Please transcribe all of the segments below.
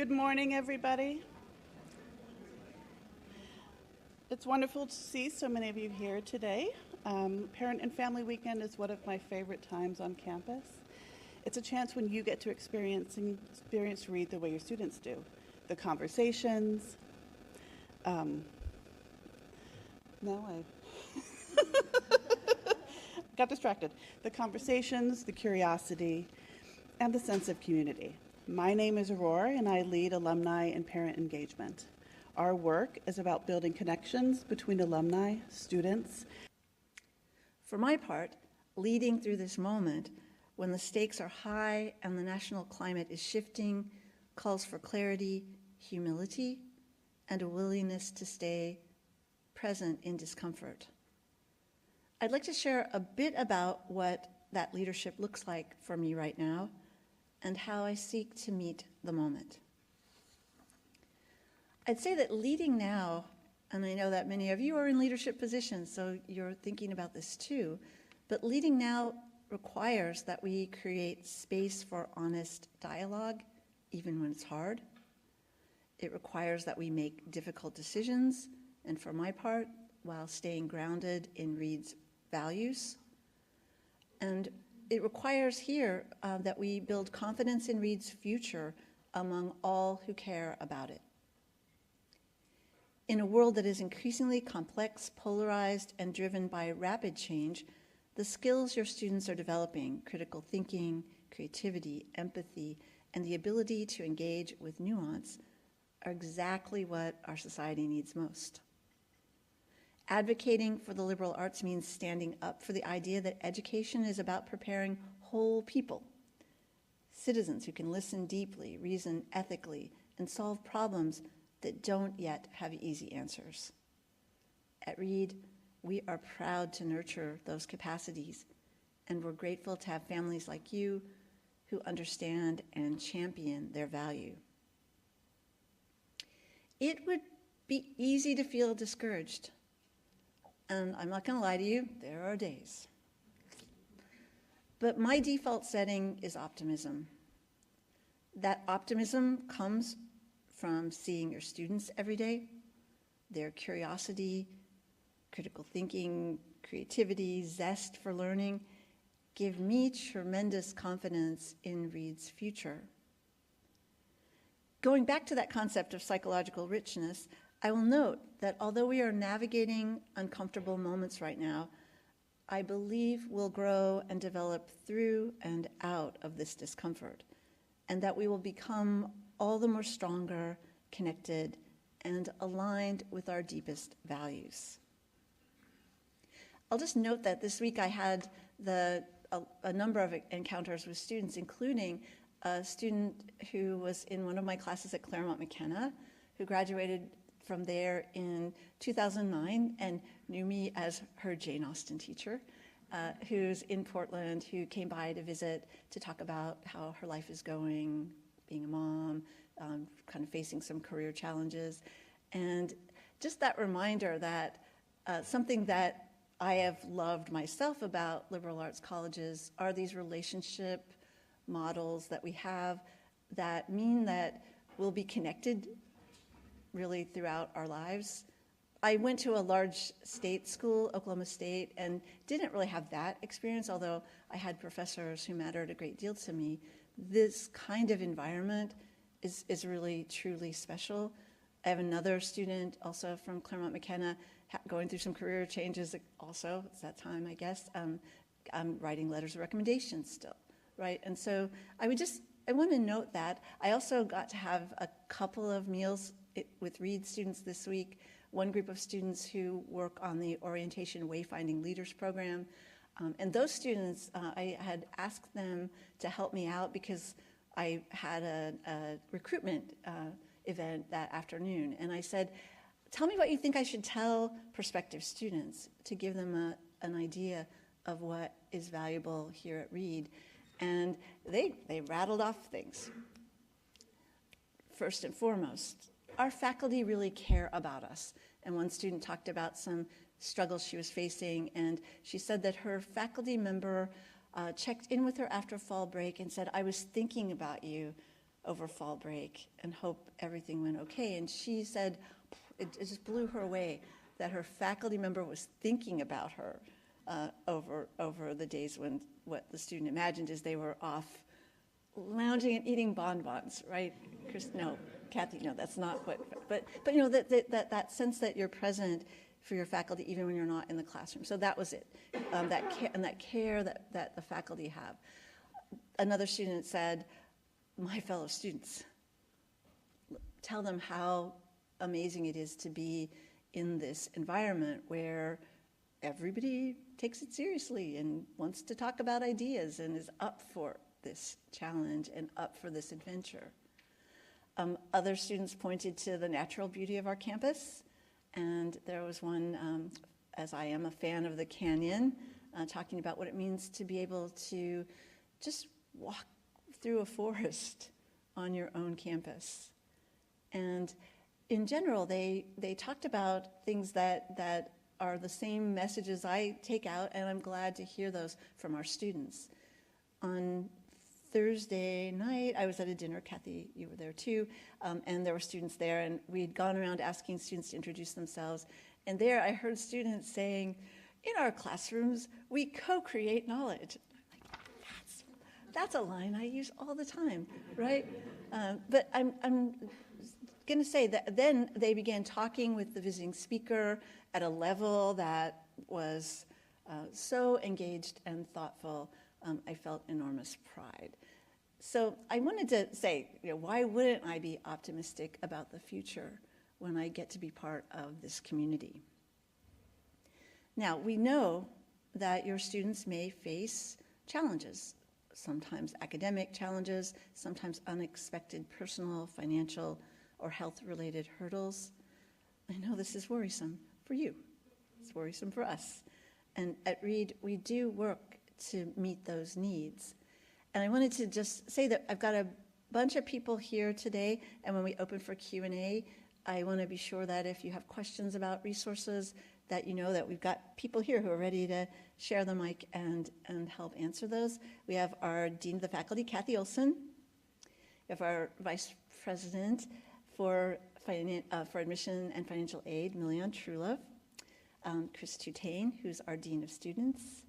Good morning, everybody. It's wonderful to see so many of you here today. Parent and Family Weekend is one of my favorite times on campus. It's a chance when you get to experience read the way your students do. The conversations. Got distracted. The conversations, the curiosity, and the sense of community. My name is Aurora, and I lead alumni and parent engagement. Our work is about building connections between alumni, students. For my part, leading through this moment when the stakes are high and the national climate is shifting calls for clarity, humility, and a willingness to stay present in discomfort. I'd like to share a bit about what that leadership looks like for me right now and how I seek to meet the moment. I'd say that leading now, and I know that many of you are in leadership positions, so you're thinking about this too, but leading now requires that we create space for honest dialogue, even when it's hard. It requires that we make difficult decisions, and for my part, while staying grounded in Reed's values. And it requires here that we build confidence in Reed's future among all who care about it. In a world that is increasingly complex, polarized, and driven by rapid change, the skills your students are developing, critical thinking, creativity, empathy, and the ability to engage with nuance, are exactly what our society needs most. Advocating for the liberal arts means standing up for the idea that education is about preparing whole people, citizens who can listen deeply, reason ethically, and solve problems that don't yet have easy answers. At Reed, we are proud to nurture those capacities, and we're grateful to have families like you who understand and champion their value. It would be easy to feel discouraged, and I'm not going to lie to you, there are days. But my default setting is optimism. That optimism comes from seeing your students every day, their curiosity, critical thinking, creativity, zest for learning, give me tremendous confidence in Reed's future. Going back to that concept of psychological richness, I will note that although we are navigating uncomfortable moments right now, I believe we'll grow and develop through and out of this discomfort, and that we will become all the more stronger, connected, and aligned with our deepest values. I'll just note that this week I had a number of encounters with students, including a student who was in one of my classes at Claremont McKenna, who graduated from there in 2009 and knew me as her Jane Austen teacher, who's in Portland, who came by to visit to talk about how her life is going, being a mom, kind of facing some career challenges. And just that reminder that something that I have loved myself about liberal arts colleges are these relationship models that we have that mean that we'll be connected really throughout our lives. I went to a large state school, Oklahoma State, and didn't really have that experience, although I had professors who mattered a great deal to me. This kind of environment is really, truly special. I have another student also from Claremont McKenna going through some career changes also. It's that time, I guess. I'm writing letters of recommendation still, right? And so I want to note that. I also got to have a couple of meals with Reed students this week, one group of students who work on the Orientation Wayfinding Leaders program. And those students, I had asked them to help me out because I had a recruitment event that afternoon. And I said, tell me what you think I should tell prospective students to give them an idea of what is valuable here at Reed. And they rattled off things. First and foremost, our faculty really care about us. And one student talked about some struggles she was facing, and she said that her faculty member checked in with her after fall break and said, I was thinking about you over fall break and hope everything went okay. And she said it just blew her away that her faculty member was thinking about her over the days when what the student imagined is they were off lounging and eating bonbons, right? No, Kathy, no, that's not what, but you know, that sense that you're present for your faculty even when you're not in the classroom. So that was it, that care that the faculty have. Another student said, my fellow students, tell them how amazing it is to be in this environment where everybody takes it seriously and wants to talk about ideas and is up for this challenge and up for this adventure. Other students pointed to the natural beauty of our campus, and there was one, as I am a fan of the canyon, talking about what it means to be able to just walk through a forest on your own campus. And in general, they talked about things that are the same messages I take out, and I'm glad to hear those from our students. On Thursday night, I was at a dinner, Kathy, you were there too, and there were students there, and we'd gone around asking students to introduce themselves, and there I heard students saying, in our classrooms, we co-create knowledge. That's a line I use all the time, right? But I'm going to say that then they began talking with the visiting speaker at a level that was so engaged and thoughtful. I felt enormous pride. So I wanted to say, why wouldn't I be optimistic about the future when I get to be part of this community? Now, we know that your students may face challenges, sometimes academic challenges, sometimes unexpected personal, financial, or health-related hurdles. I know this is worrisome for you. It's worrisome for us. And at Reed, we do work to meet those needs. And I wanted to just say that I've got a bunch of people here today, and when we open for Q&A, I want to be sure that if you have questions about resources, that you know that we've got people here who are ready to share the mic and help answer those. We have our Dean of the Faculty, Kathy Olson. We have our Vice President for Admission and Financial Aid, Milian Trulov. Chris Tutane, who's our Dean of Students.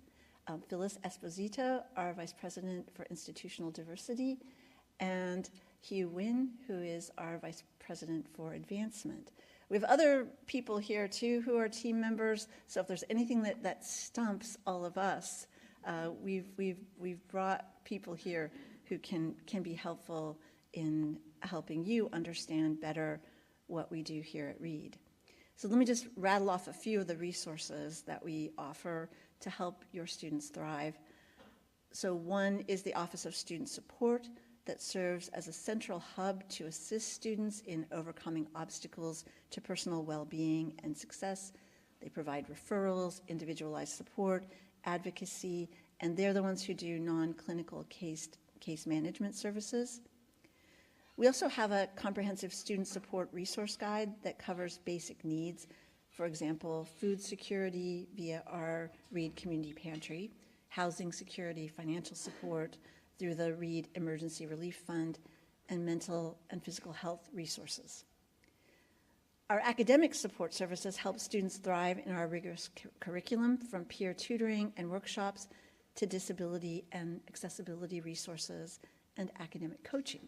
Phyllis Esposito, our Vice President for Institutional Diversity. And Hugh Wynn, who is our Vice President for Advancement. We have other people here too who are team members, so if there's anything that stumps all of us, we've brought people here who can be helpful in helping you understand better what we do here at Reed. So let me just rattle off a few of the resources that we offer to help your students thrive. So one is the Office of Student Support that serves as a central hub to assist students in overcoming obstacles to personal well-being and success. They provide referrals, individualized support, advocacy, and they're the ones who do non-clinical case management services. We also have a comprehensive student support resource guide that covers basic needs. For example, food security via our Reed Community Pantry, housing security, financial support through the Reed Emergency Relief Fund, and mental and physical health resources. Our academic support services help students thrive in our rigorous curriculum, from peer tutoring and workshops to disability and accessibility resources and academic coaching.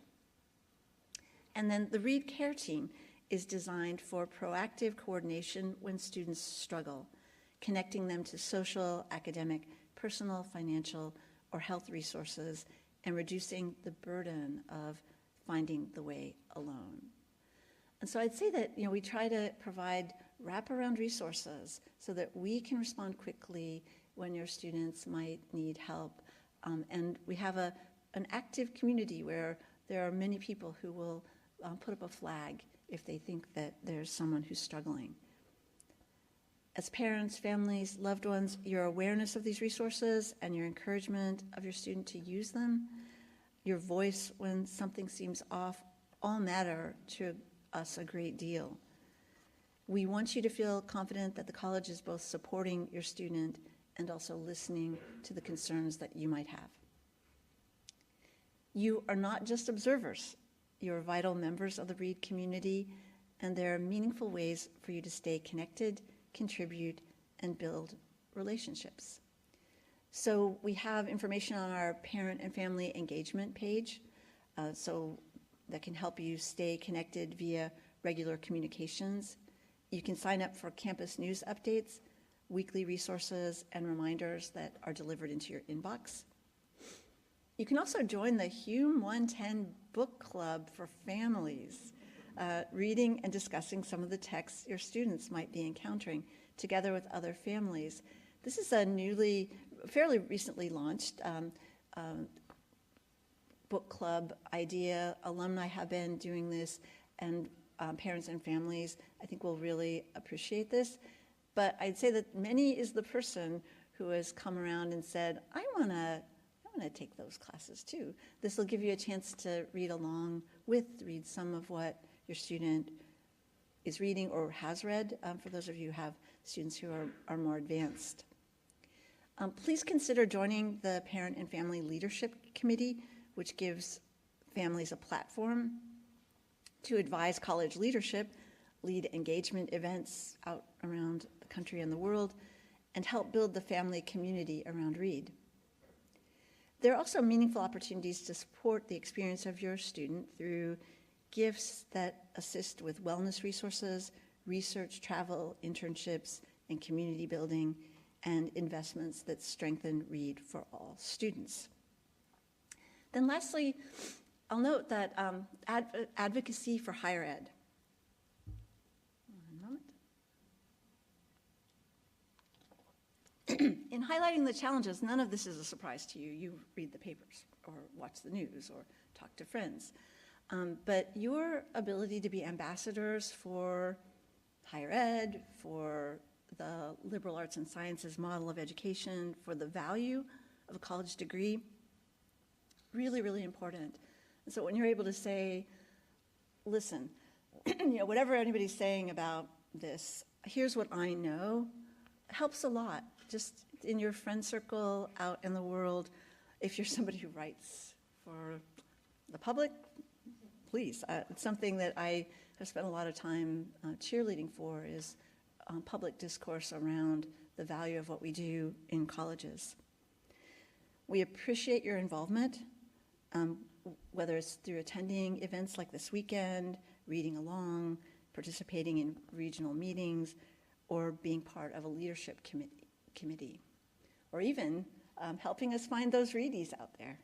And then the Reed Care Team is designed for proactive coordination when students struggle, connecting them to social, academic, personal, financial, or health resources, and reducing the burden of finding the way alone. And so I'd say that we try to provide wraparound resources so that we can respond quickly when your students might need help. And we have an active community where there are many people who will put up a flag if they think that there's someone who's struggling. As parents, families, loved ones, your awareness of these resources and your encouragement of your student to use them, your voice when something seems off, all matter to us a great deal. We want you to feel confident that the college is both supporting your student and also listening to the concerns that you might have. You are not just observers You're vital members of the READ community, and there are meaningful ways for you to stay connected, contribute, and build relationships. So we have information on our parent and family engagement page, so that can help you stay connected via regular communications. You can sign up for campus news updates, weekly resources, and reminders that are delivered into your inbox. You can also join the Hume 110 Book Club for families, reading and discussing some of the texts your students might be encountering together with other families. This is a fairly recently launched book club idea. Alumni have been doing this, and parents and families, I think, will really appreciate this. But I'd say that many is the person who has come around and said, I want to take those classes too. This will give you a chance to read some of what your student is reading or has read, for those of you who have students who are more advanced. Please consider joining the Parent and Family Leadership Committee, which gives families a platform to advise college leadership, lead engagement events out around the country and the world, and help build the family community around READ. There are also meaningful opportunities to support the experience of your student through gifts that assist with wellness resources, research, travel, internships, and community building, and investments that strengthen READ for all students. Then lastly, I'll note that advocacy for higher ed. One moment. In highlighting the challenges, none of this is a surprise to you. You read the papers or watch the news or talk to friends. But your ability to be ambassadors for higher ed, for the liberal arts and sciences model of education, for the value of a college degree, really, really important. And so when you're able to say, listen, whatever anybody's saying about this, here's what I know, helps a lot. Just in your friend circle, out in the world, if you're somebody who writes for the public, please. It's something that I have spent a lot of time cheerleading for, is public discourse around the value of what we do in colleges. We appreciate your involvement, whether it's through attending events like this weekend, reading along, participating in regional meetings, or being part of a leadership committee, or even helping us find those readies out there.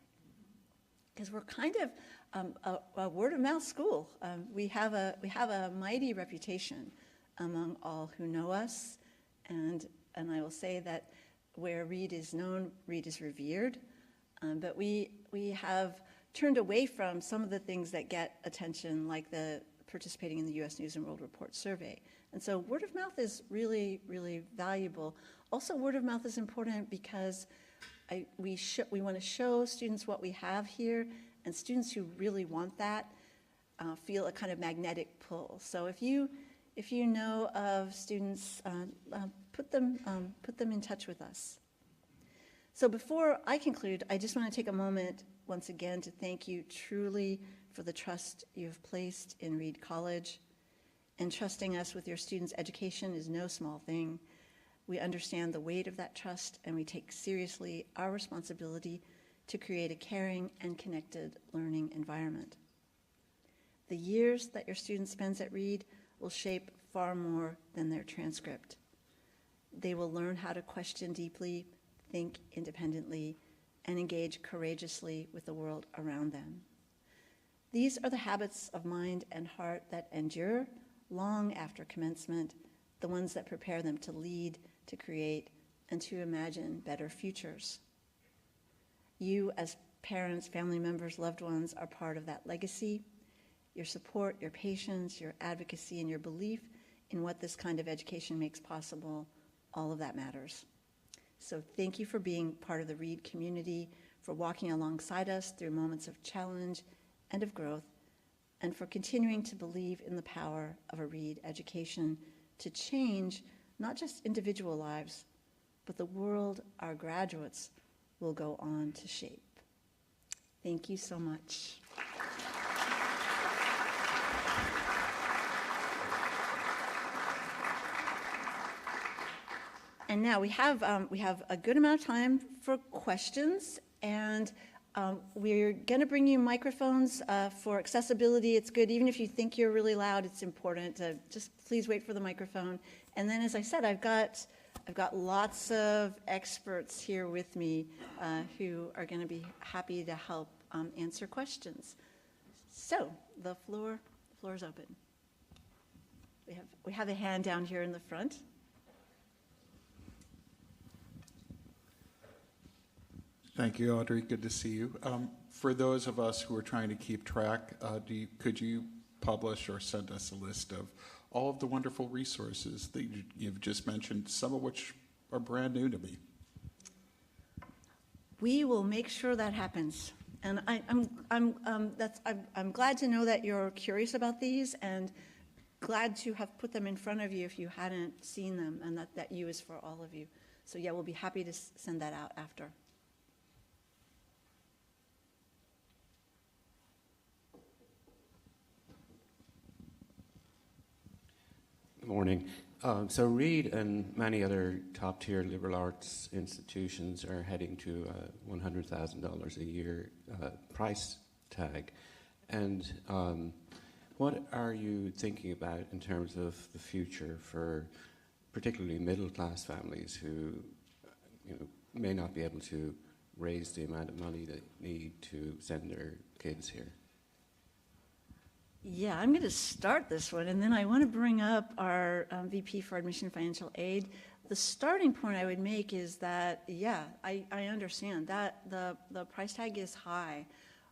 Because we're kind of a word-of-mouth school. We have a mighty reputation among all who know us, and I will say that where READ is known, READ is revered. But we have turned away from some of the things that get attention, like the participating in the U.S. News and World Report survey. And so word of mouth is really, really valuable. Also, word of mouth is important because we want to show students what we have here, and students who really want that feel a kind of magnetic pull. So if you know of students, put them in touch with us. So before I conclude, I just want to take a moment once again to thank you truly for the trust you have placed in Reed College. Entrusting us with your students' education is no small thing. We understand the weight of that trust, and we take seriously our responsibility to create a caring and connected learning environment. The years that your student spends at Reed will shape far more than their transcript. They will learn how to question deeply, think independently, and engage courageously with the world around them. These are the habits of mind and heart that endure long after commencement, the ones that prepare them to lead, to create, and to imagine better futures. You, as parents, family members, loved ones, are part of that legacy. Your support, your patience, your advocacy, and your belief in what this kind of education makes possible, all of that matters. So thank you for being part of the Reed community, for walking alongside us through moments of challenge and of growth, and for continuing to believe in the power of a Reed education to change not just individual lives, but the world our graduates will go on to shape. Thank you so much. And now we have a good amount of time for questions, and we're going to bring you microphones for accessibility. It's good, even if you think you're really loud, it's important to just please wait for the microphone. And then, as I said, I've got lots of experts here with me who are going to be happy to help answer questions. So the floor is open. We have a hand down here in the front. Thank you, Audrey. Good to see you. For those of us who are trying to keep track, could you publish or send us a list of all of the wonderful resources that you've just mentioned, some of which are brand new to me? We will make sure that happens. And I'm glad to know that you're curious about these, and glad to have put them in front of you if you hadn't seen them, and that U is for all of you. So yeah, we'll be happy to send that out after. Good morning. So Reed and many other top-tier liberal arts institutions are heading to a $100,000 a year price tag. And what are you thinking about in terms of the future for particularly middle-class families who may not be able to raise the amount of money they need to send their kids here? Yeah, I'm going to start this one, and then I want to bring up our VP for Admission and Financial Aid. The starting point I would make is that, yeah, I understand that the price tag is high.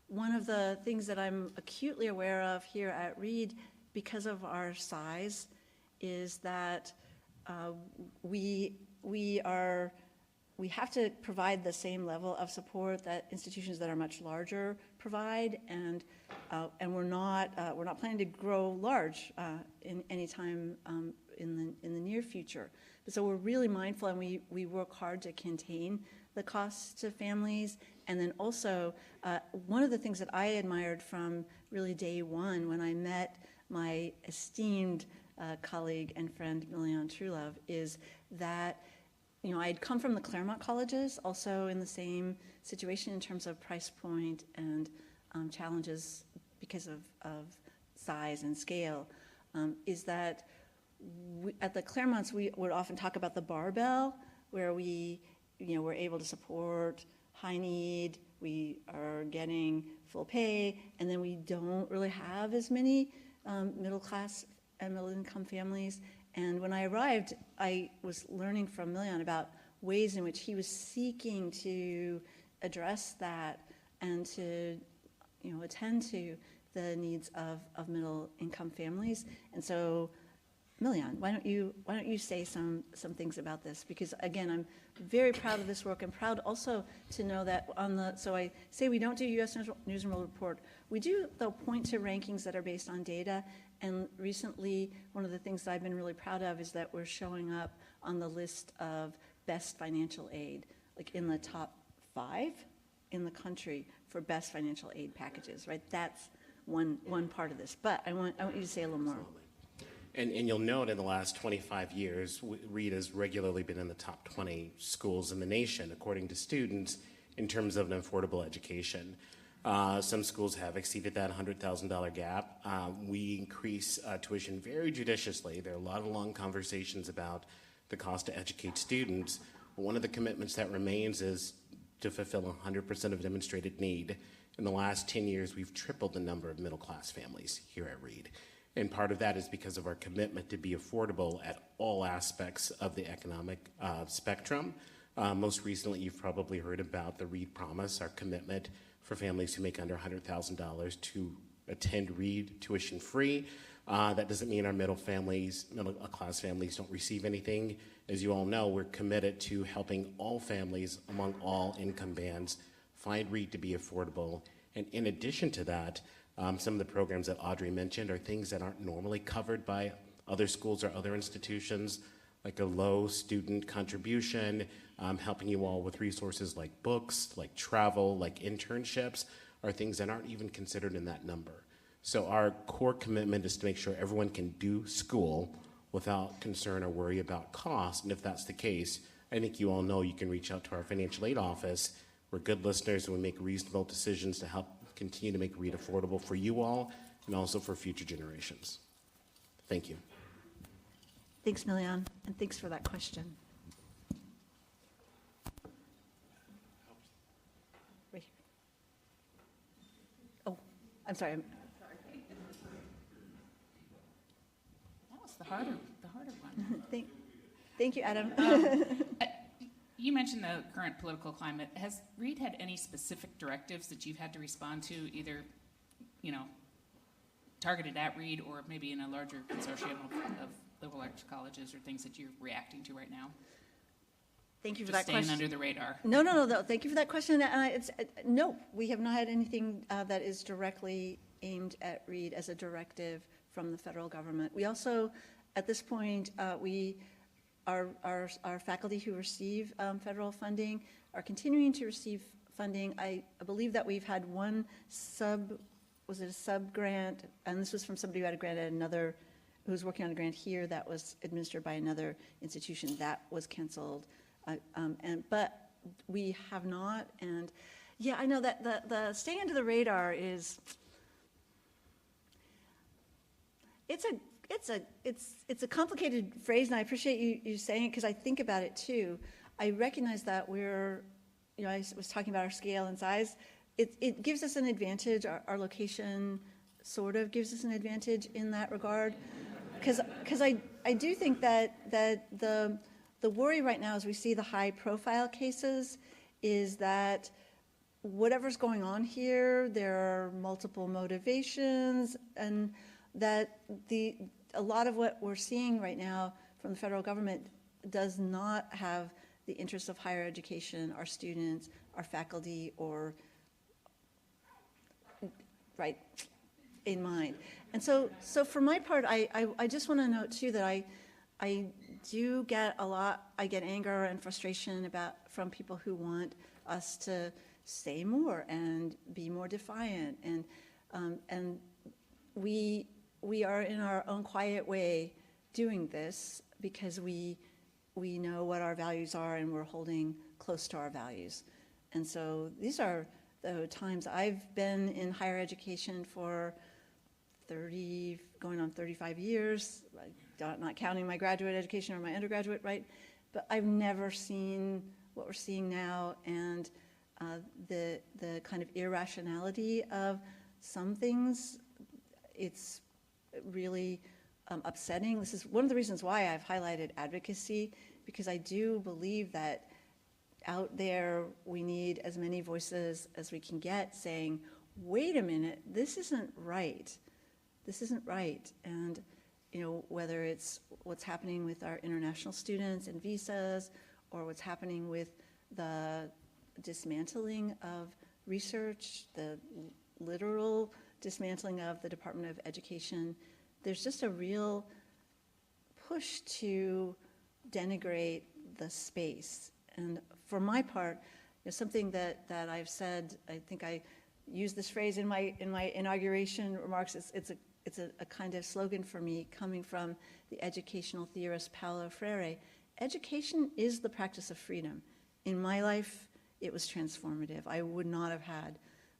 One of the things that I'm acutely aware of here at Reed, because of our size, is that we have to provide the same level of support that institutions that are much larger provide, and we're not planning to grow large in any time in the near future. So we're really mindful, and we work hard to contain the costs to families. And then also, one of the things that I admired from really day one when I met my esteemed colleague and friend Milian Trulove is that I had come from the Claremont colleges, also in the same situation in terms of price point and challenges because of size and scale, is that at the Claremonts we would often talk about the barbell, where we're able to support high need, we are getting full pay, and then we don't really have as many middle class and middle income families. And when I arrived, I was learning from Milian about ways in which he was seeking to address that and to, attend to the needs of middle income families. And so, Milian, why don't you say some things about this? Because again, I'm very proud of this work. I'm proud also to know that so I say we don't do U.S. News and World Report. We do, though, point to rankings that are based on data. And recently, one of the things that I've been really proud of is that we're showing up on the list of best financial aid, like in the top 5 in the country for best financial aid packages, right? That's one part of this. But I want you to say a little more. And you'll note in the last 25 years, Reed has regularly been in the top 20 schools in the nation, according to students, in terms of an affordable education. Some schools have exceeded that $100,000 gap. We increase tuition very judiciously. There are a lot of long conversations about the cost to educate students. But one of the commitments that remains is to fulfill 100% of demonstrated need. In the last 10 years, we've tripled the number of middle-class families here at Reed. And part of that is because of our commitment to be affordable at all aspects of the economic spectrum. Most recently, you've probably heard about the Reed Promise, our commitment for families who make under $100,000 to attend Reed tuition free. That doesn't mean our middle class families don't receive anything. As you all know, we're committed to helping all families among all income bands find Reed to be affordable. And in addition to that, some of the programs that Audrey mentioned are things that aren't normally covered by other schools or other institutions, like a low student contribution, helping you all with resources like books, like travel, like internships, are things that aren't even considered in that number. So our core commitment is to make sure everyone can do school without concern or worry about cost. And if that's the case, I think you all know you can reach out to our financial aid office. We're good listeners and we make reasonable decisions to help continue to make READ affordable for you all and also for future generations. Thank you. Thanks, Milian, and thanks for that question. Right here. Oh, I'm sorry. That was the harder one. Thank you, Adam. You mentioned the current political climate. Has READ had any specific directives that you've had to respond to, either, targeted at READ or maybe in a larger consortium of liberal arts colleges, or things that you're reacting to right now? Thank you for Just that staying question. under the radar. No. Thank you for that question. No, we have not had anything that is directly aimed at READ as a directive from the federal government. We also, at this point, our faculty who receive federal funding are continuing to receive funding. I believe that we've had one was it a sub grant? And this was from somebody who had a grant at another, who was working on a grant here that was administered by another institution that was canceled. But we have not. And yeah, I know that the staying under the radar is, it's a complicated phrase, and I appreciate you saying it because I think about it too. I recognize that I was talking about our scale and size. It gives us an advantage. Our location sort of gives us an advantage in that regard, because I do think that the worry right now as we see the high profile cases is that whatever's going on here, there are multiple motivations, and that a lot of what we're seeing right now from the federal government does not have the interests of higher education, our students, our faculty, or right in mind. And so for my part, I just want to note too that I do get I get anger and frustration from people who want us to say more and be more defiant, and we are in our own quiet way doing this because we know what our values are and we're holding close to our values. And so these are the times I've been in higher education for 30, going on 35 years, not counting my graduate education or my undergraduate, right? But I've never seen what we're seeing now, and the kind of irrationality of some things. It's really upsetting. This is one of the reasons why I've highlighted advocacy, because I do believe that out there we need as many voices as we can get saying, wait a minute, this isn't right. This isn't right. And whether it's what's happening with our international students and visas, or what's happening with the dismantling of research, the literal dismantling of the Department of Education, there's just a real push to denigrate the space. And for my part, something that I've said, I think I used this phrase in my inauguration remarks. It's a kind of slogan for me, coming from the educational theorist Paulo Freire. Education is the practice of freedom. In my life, it was transformative. I would not have had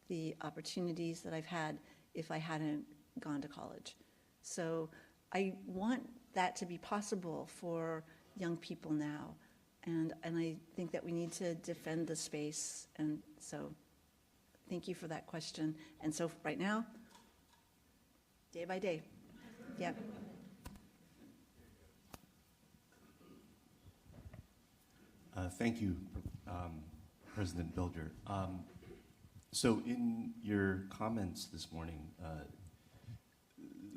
the opportunities that I've had if I hadn't gone to college. So I want that to be possible for young people now. And I think that we need to defend the space. And so thank you for that question. And so right now, day by day. Yeah. Thank you, President Bilger. So in your comments this morning,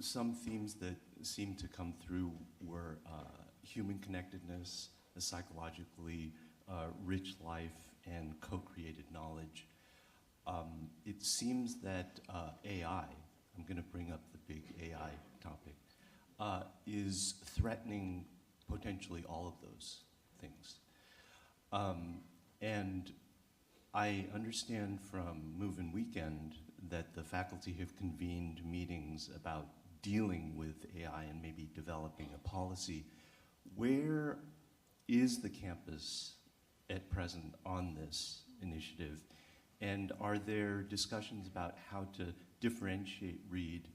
some themes that seemed to come through were human connectedness, a psychologically rich life, and co-created knowledge. It seems that AI, I'm going to bring up the big AI topic, is threatening potentially all of those things. And I understand from Move-In Weekend that the faculty have convened meetings about dealing with AI and maybe developing a policy. Where is the campus at present on this initiative? And are there discussions about how to differentiate READ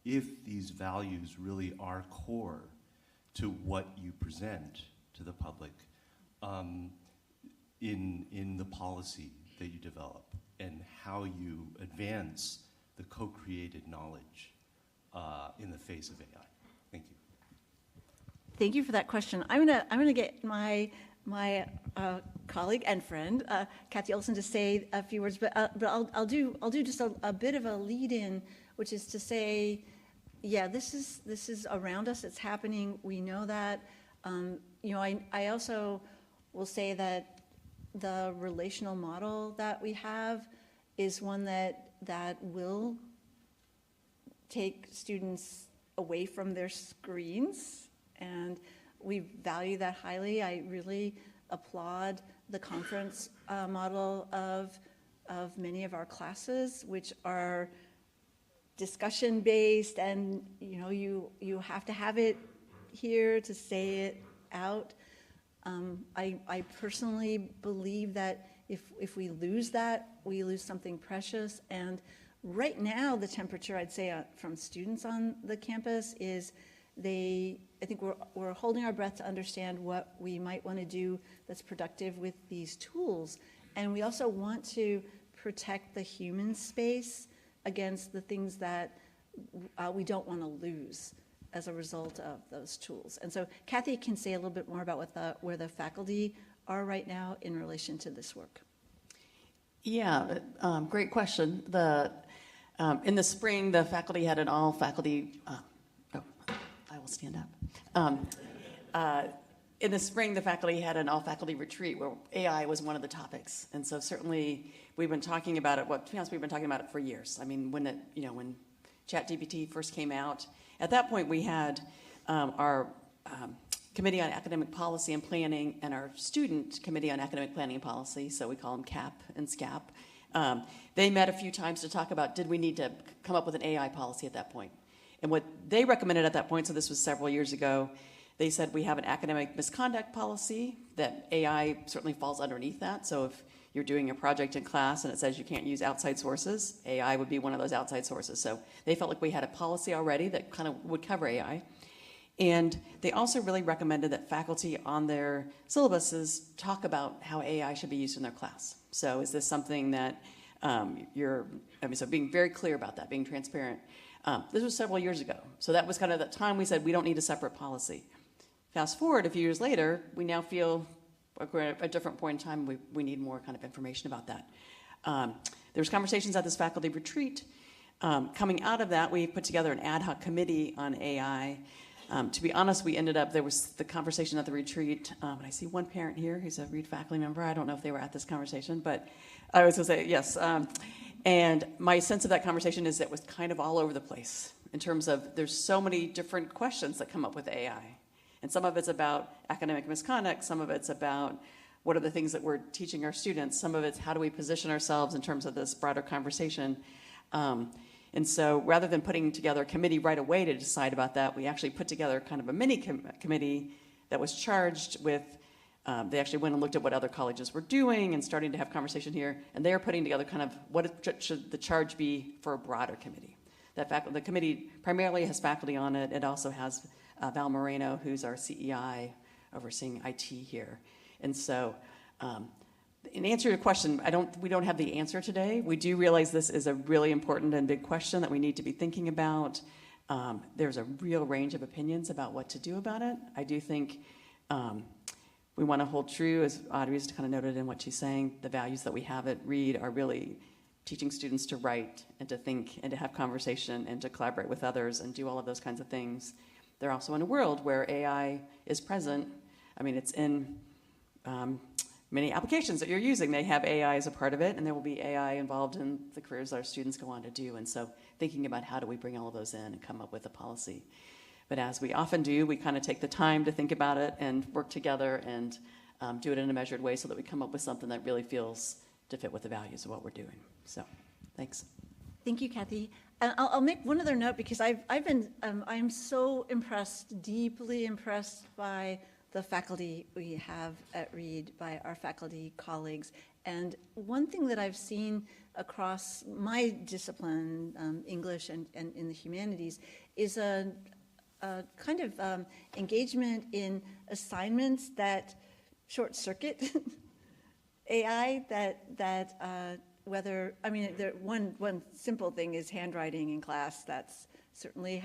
if these values really are core to what you present to the public in the policy that you develop, and how you advance the co-created knowledge in the face of AI? Thank you. Thank you for that question. I'm gonna get my colleague and friend Kathy Olson to say a few words, but I'll do just a bit of a lead-in, which is to say, yeah, this is around us. It's happening. We know that. I also will say that the relational model that we have is one that will take students away from their screens, and we value that highly. I really applaud the conference model of many of our classes, which are discussion-based, and you have to have it here to say it out. I personally believe that if we lose that, we lose something precious. And right now, the temperature, I'd say, from students on the campus is I think we're holding our breath to understand what we might want to do that's productive with these tools. And we also want to protect the human space against the things that we don't want to lose as a result of those tools. And so Kathy can say a little bit more about where the faculty are right now in relation to this work. Yeah, great question. In the spring, the faculty had an all-faculty, I will stand up. In the spring, the faculty had an all-faculty retreat where AI was one of the topics. And so certainly we've been talking about it, to be honest, we've been talking about it for years. I mean, when ChatGPT first came out, at that point we had our Committee on Academic Policy and Planning and our Student Committee on Academic Planning and Policy, so we call them CAP and SCAP. They met a few times to talk about, did we need to come up with an AI policy at that point? And what they recommended at that point, so this was several years ago, they said we have an academic misconduct policy that AI certainly falls underneath that. So if you're doing a project in class and it says you can't use outside sources, AI would be one of those outside sources. So they felt like we had a policy already that kind of would cover AI. And they also really recommended that faculty on their syllabuses talk about how AI should be used in their class. So is this something that so being very clear about that, being transparent. This was several years ago. So that was kind of the time we said we don't need a separate policy. Fast forward a few years later, we now feel we're at a different point in time. We need more kind of information about that. There was conversations at this faculty retreat. Coming out of that, we put together an ad hoc committee on AI. To be honest, there was the conversation at the retreat, and I see one parent here who's a Reed faculty member. I don't know if they were at this conversation, but I was going to say yes. And my sense of that conversation is it was kind of all over the place in terms of there's so many different questions that come up with AI. And some of it's about academic misconduct, some of it's about what are the things that we're teaching our students, some of it's how do we position ourselves in terms of this broader conversation. And so rather than putting together a committee right away to decide about that, we actually put together kind of a mini committee that was charged with, they actually went and looked at what other colleges were doing and starting to have conversation here, and they're putting together kind of what should the charge be for a broader committee. The committee primarily has faculty on it. It also has Val Moreno, who's our CEI, overseeing IT here. And so in answer to your question, we don't have the answer today. We do realize this is a really important and big question that we need to be thinking about. There's a real range of opinions about what to do about it. I do think we want to hold true, as Audrey's kind of noted in what she's saying, the values that we have at Reed are really teaching students to write and to think and to have conversation and to collaborate with others and do all of those kinds of things. They're also in a world where AI is present. I mean, it's in many applications that you're using. They have AI as a part of it, and there will be AI involved in the careers that our students go on to do. And so thinking about how do we bring all of those in and come up with a policy. But as we often do, we kind of take the time to think about it and work together and do it in a measured way so that we come up with something that really feels to fit with the values of what we're doing. So, thanks. Thank you, Kathy. And I'll make one other note because I'm so impressed, deeply impressed by the faculty we have at Reed, by our faculty colleagues. And one thing that I've seen across my discipline, English and in the humanities, is a kind of engagement in assignments that short circuit AI, whether, I mean, one simple thing is handwriting in class. That's certainly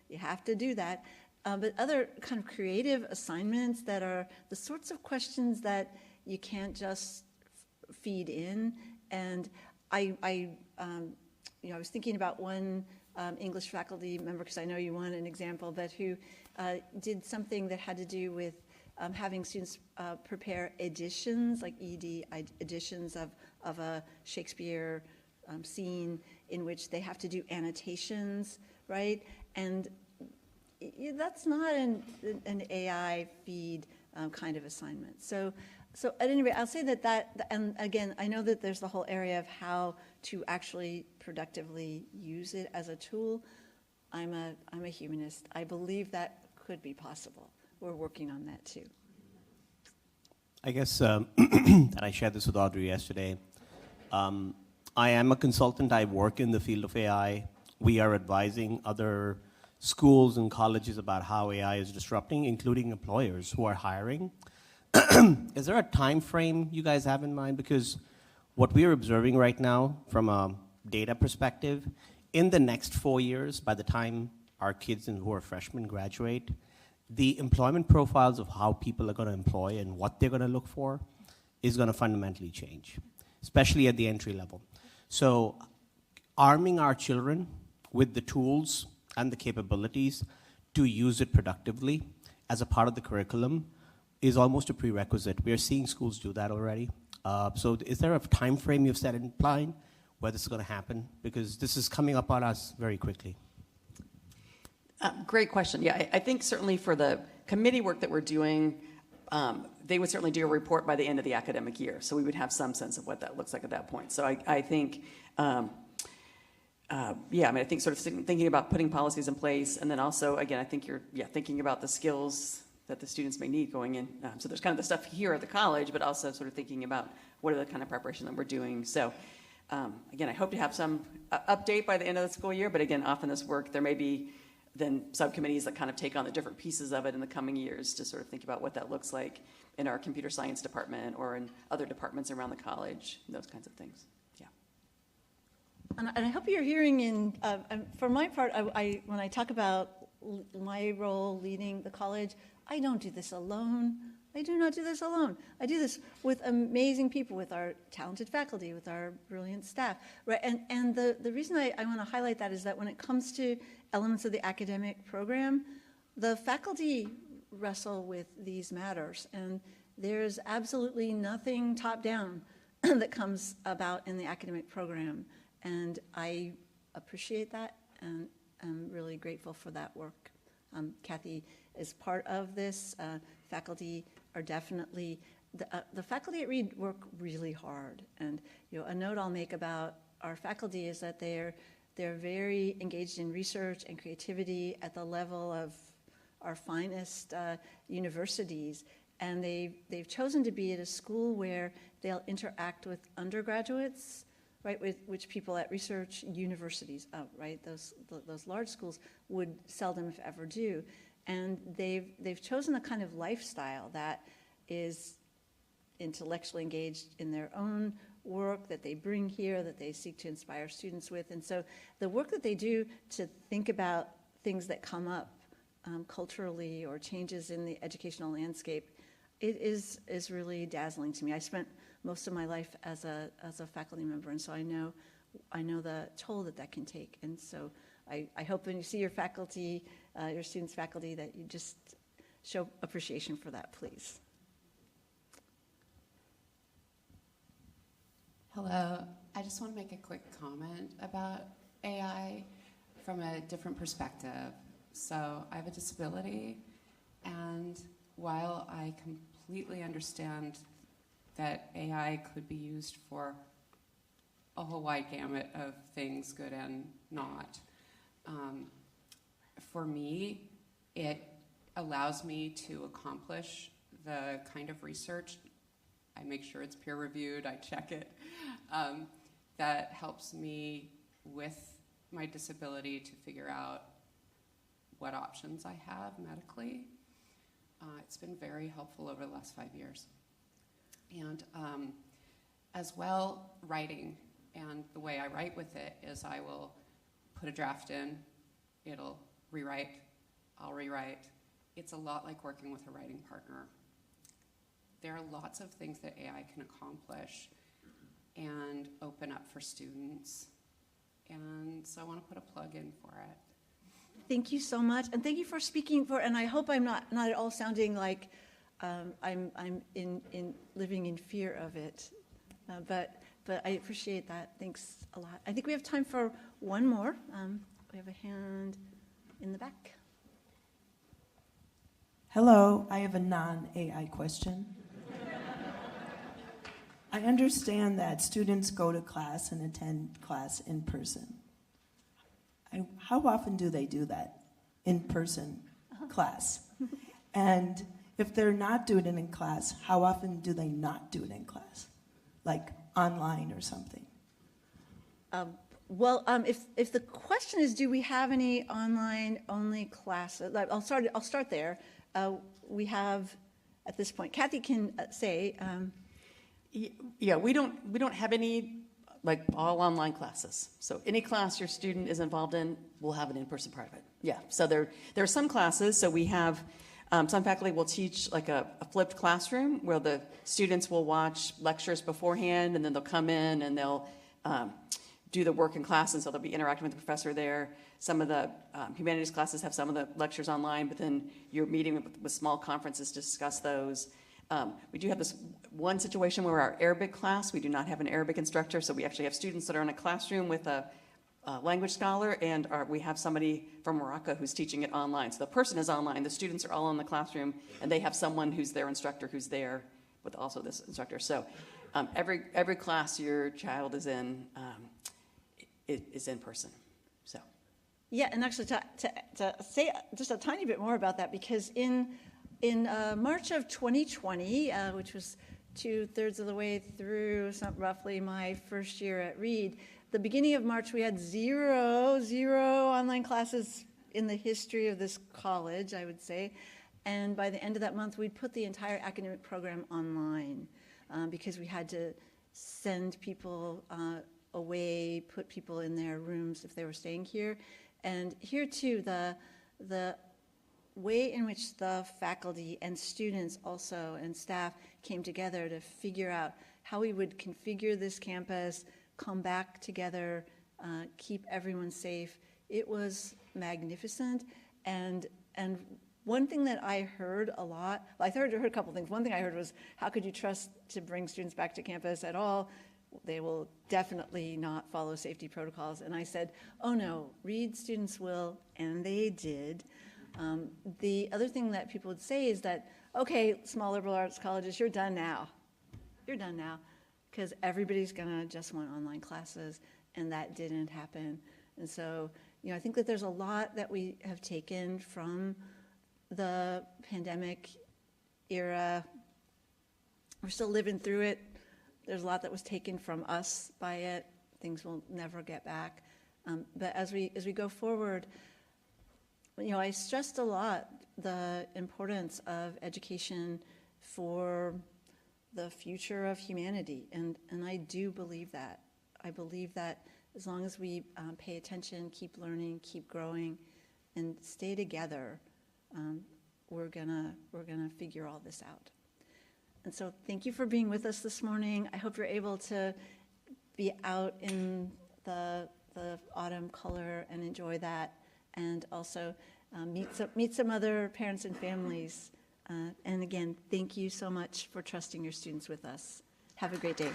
you have to do that. But other kind of creative assignments that are the sorts of questions that you can't just feed in. And I was thinking about one English faculty member, because I know you want an example, but who did something that had to do with having students prepare editions, like editions of a Shakespeare scene in which they have to do annotations, right? And that's not an AI feed kind of assignment. So at any rate, I'll say that, and again, I know that there's the whole area of how to actually productively use it as a tool. I'm a humanist. I believe that could be possible. We're working on that too. I guess, and I shared this with Audrey yesterday, I am a consultant. I work in the field of AI. We are advising other schools and colleges about how AI is disrupting, including employers who are hiring. Is there a time frame you guys have in mind? Because what we are observing right now from a data perspective, in the next 4 years, by the time our kids who are freshmen graduate, the employment profiles of how people are going to employ and what they're going to look for is going to fundamentally change, especially at the entry level. So arming our children with the tools and the capabilities to use it productively as a part of the curriculum is almost a prerequisite. We are seeing schools do that already. So is there a time frame you've set in mind where this is going to happen? Because this is coming up on us very quickly. Great question. Yeah, I think certainly for the committee work that we're doing, they would certainly do a report by the end of the academic year. So we would have some sense of what that looks like at that point. So I think, I think sort of thinking about putting policies in place, and then also, again, I think you're thinking about the skills that the students may need going in. So there's kind of the stuff here at the college, but also sort of thinking about what are the kind of preparation that we're doing. So again, I hope to have some update by the end of the school year, but again, often this work, there may be then subcommittees that kind of take on the different pieces of it in the coming years to sort of think about what that looks like in our computer science department or in other departments around the college, those kinds of things. Yeah. And I hope you're hearing for my part, when I talk about my role leading the college, I don't do this alone. I do not do this alone. I do this with amazing people, with our talented faculty, with our brilliant staff, right? And the reason I want to highlight that is that when it comes to elements of the academic program, the faculty wrestle with these matters, and there's absolutely nothing top-down that comes about in the academic program, and I appreciate that, and I'm really grateful for that work. Kathy is part of this. Faculty are definitely, the faculty at Reed work really hard, and a note I'll make about our faculty is that they're very engaged in research and creativity at the level of our finest universities, and they've chosen to be at a school where they'll interact with undergraduates, right, which people at research universities, right, those large schools would seldom, if ever, do. And they've chosen a kind of lifestyle that is intellectually engaged in their own work that they bring here, that they seek to inspire students with. And so the work that they do to think about things that come up culturally or changes in the educational landscape, it is really dazzling to me. I spent most of my life as a faculty member, and so I know the toll that can take. And so I hope when you see your faculty, your students' faculty, that you just show appreciation for that, please. Hello. I just want to make a quick comment about AI from a different perspective. So I have a disability, and while I completely understand that AI could be used for a whole wide gamut of things, good and not. For me, it allows me to accomplish the kind of research, I make sure it's peer reviewed, I check it, that helps me with my disability to figure out what options I have medically. It's been very helpful over the last 5 years. And as well, writing. And the way I write with it is I will put a draft in, it'll rewrite, I'll rewrite. It's a lot like working with a writing partner. There are lots of things that AI can accomplish and open up for students. And so I want to put a plug in for it. Thank you so much, and thank you for speaking for. And I hope I'm not at all sounding like I'm living in fear of it, but I appreciate that. Thanks a lot. I think we have time for one more. We have a hand in the back. Hello, I have a non-AI question. I understand that students go to class and attend class in person. How often do they do that, in-person class? And if they're not doing it in class, how often do they not do it in class? Like online or something? If the question is, do we have any online-only classes? I'll start there. We have, at this point, Kathy can say. Yeah, we don't have any like all online classes. So any class your student is involved in will have an in-person part of it. Yeah. So there are some classes. So we have some faculty will teach like a flipped classroom where the students will watch lectures beforehand and then they'll come in and they'll do the work in class, and so they'll be interacting with the professor there. Some of the humanities classes have some of the lectures online, but then you're meeting with small conferences to discuss those. We do have this one situation where our Arabic class, we do not have an Arabic instructor, so we actually have students that are in a classroom with a language scholar, and we have somebody from Morocco who's teaching it online. So the person is online, the students are all in the classroom, and they have someone who's their instructor who's there with also this instructor. So every class your child is in is in person. So. Yeah, and actually to say just a tiny bit more about that, because in March of 2020, which was 2/3 of the way through roughly my first year at Reed, the beginning of March we had zero online classes in the history of this college, I would say. And by the end of that month, we'd put the entire academic program online because we had to send people away, put people in their rooms if they were staying here. And here too, the way in which the faculty and students also and staff came together to figure out how we would configure this campus, come back together, keep everyone safe. It was magnificent. And one thing that I heard a lot, well, I heard a couple things. One thing I heard was, how could you trust to bring students back to campus at all? They will definitely not follow safety protocols. And I said, oh no, Reed students will, and they did. The other thing that people would say is that, okay, small liberal arts colleges, you're done now. You're done now, because everybody's gonna just want online classes, and that didn't happen. And so, I think that there's a lot that we have taken from the pandemic era. We're still living through it. There's a lot that was taken from us by it. Things will never get back. But as we go forward, I stressed a lot the importance of education for the future of humanity, and I do believe that. I believe that as long as we pay attention, keep learning, keep growing, and stay together, we're gonna figure all this out. And so thank you for being with us this morning. I hope you're able to be out in the autumn color and enjoy that, and also meet some other parents and families. And again, thank you so much for trusting your students with us. Have a great day.